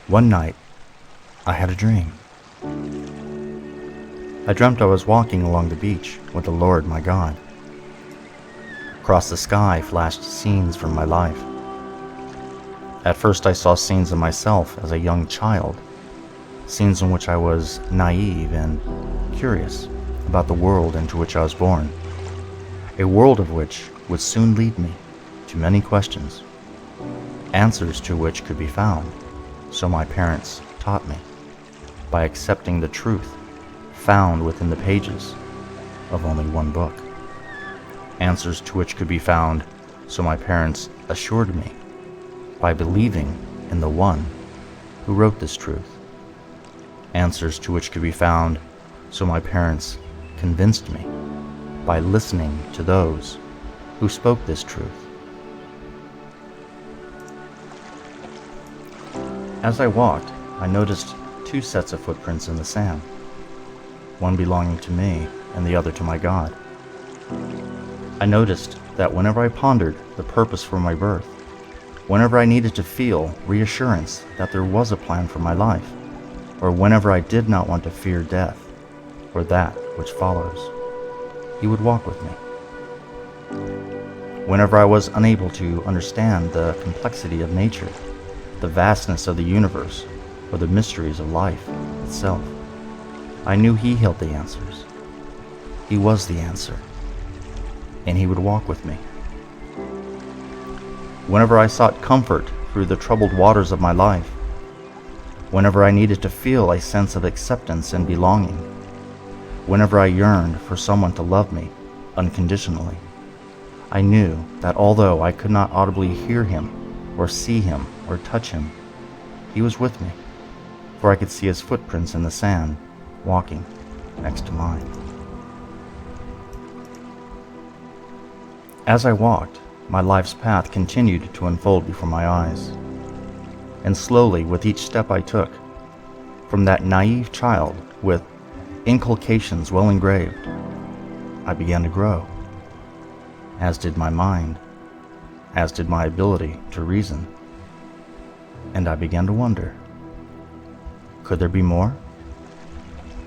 One night, I had a dream. I dreamt I was walking along the beach with the Lord my God. Across the sky flashed scenes from my life. At first I saw scenes of myself as a young child, scenes in which I was naive and curious about the world into which I was born, a world of which would soon lead me to many questions, answers to which could be found, so my parents taught me, by accepting the truth found within the pages of only one book. Answers to which could be found, so my parents assured me, by believing in the one who wrote this truth. Answers to which could be found, so my parents convinced me, by listening to those who spoke this truth. As I walked, I noticed two sets of footprints in the sand, one belonging to me and the other to my God. I noticed that whenever I pondered the purpose for my birth, whenever I needed to feel reassurance that there was a plan for my life, or whenever I did not want to fear death, or that which follows, He would walk with me. Whenever I was unable to understand the complexity of nature, the vastness of the universe, or the mysteries of life itself, I knew He held the answers. He was the answer, and He would walk with me. Whenever I sought comfort through the troubled waters of my life, whenever I needed to feel a sense of acceptance and belonging, whenever I yearned for someone to love me unconditionally, I knew that although I could not audibly hear Him or see Him or touch Him, He was with me, for I could see His footprints in the sand walking next to mine. As I walked, my life's path continued to unfold before my eyes, and slowly, with each step I took, from that naive child with inculcations well engraved, I began to grow, as did my mind, as did my ability to reason, and I began to wonder, could there be more?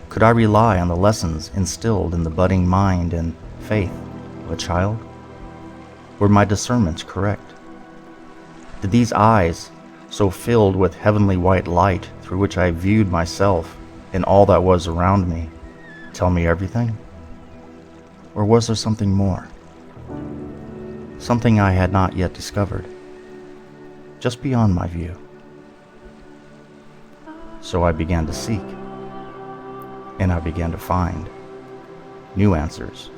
Could I rely on the lessons instilled in the budding mind and faith of a child? Were my discernments correct? Did these eyes, so filled with heavenly white light through which I viewed myself and all that was around me, tell me everything? Or was there something more? Something I had not yet discovered, just beyond my view. So I began to seek, and I began to find new answers,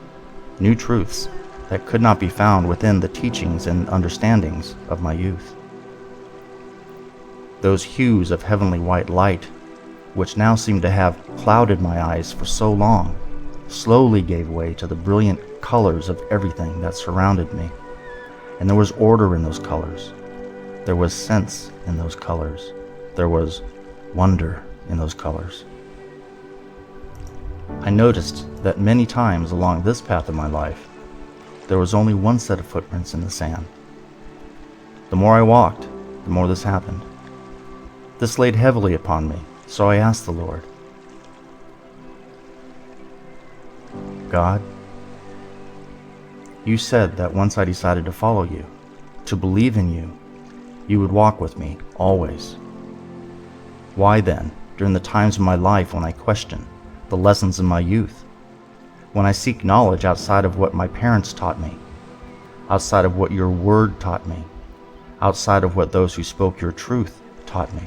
new truths that could not be found within the teachings and understandings of my youth. Those hues of heavenly white light, which now seemed to have clouded my eyes for so long, slowly gave way to the brilliant colors of everything that surrounded me. And there was order in those colors. There was sense in those colors. There was wonder in those colors. I noticed that many times along this path of my life, there was only one set of footprints in the sand. The more I walked, the more this happened. This laid heavily upon me, so I asked the Lord, God, you said that once I decided to follow you, to believe in you, you would walk with me always. Why then, during the times of my life when I question the lessons in my youth, when I seek knowledge outside of what my parents taught me, outside of what your word taught me, outside of what those who spoke your truth taught me,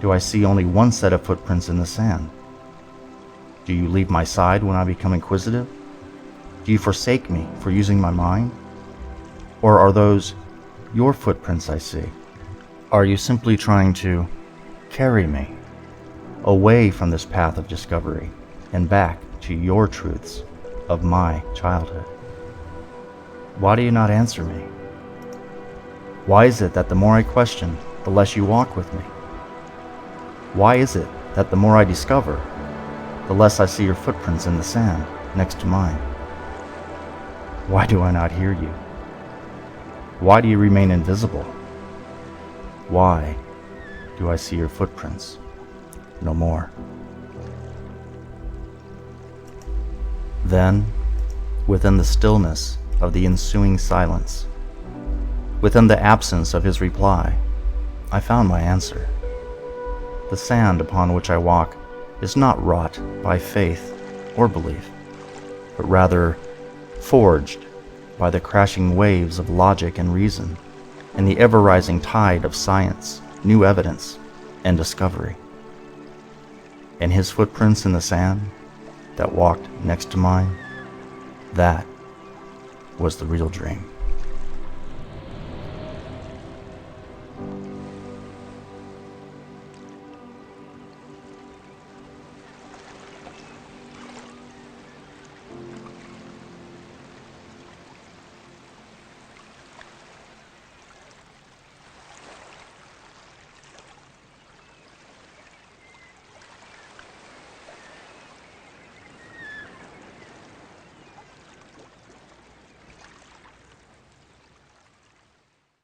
do I see only one set of footprints in the sand? Do you leave my side when I become inquisitive? Do you forsake me for using my mind? Or are those your footprints I see? Are you simply trying to carry me away from this path of discovery and back to your truths of my childhood? Why do you not answer me? Why is it that the more I question, the less you walk with me? Why is it that the more I discover, the less I see your footprints in the sand next to mine? Why do I not hear you? Why do you remain invisible? Why do I see your footprints no more. Then, within the stillness of the ensuing silence, within the absence of his reply, I found my answer. The sand upon which I walk is not wrought by faith or belief, but rather forged by the crashing waves of logic and reason, and the ever-rising tide of science, new evidence, and discovery. And his footprints in the sand that walked next to mine, that was the real dream.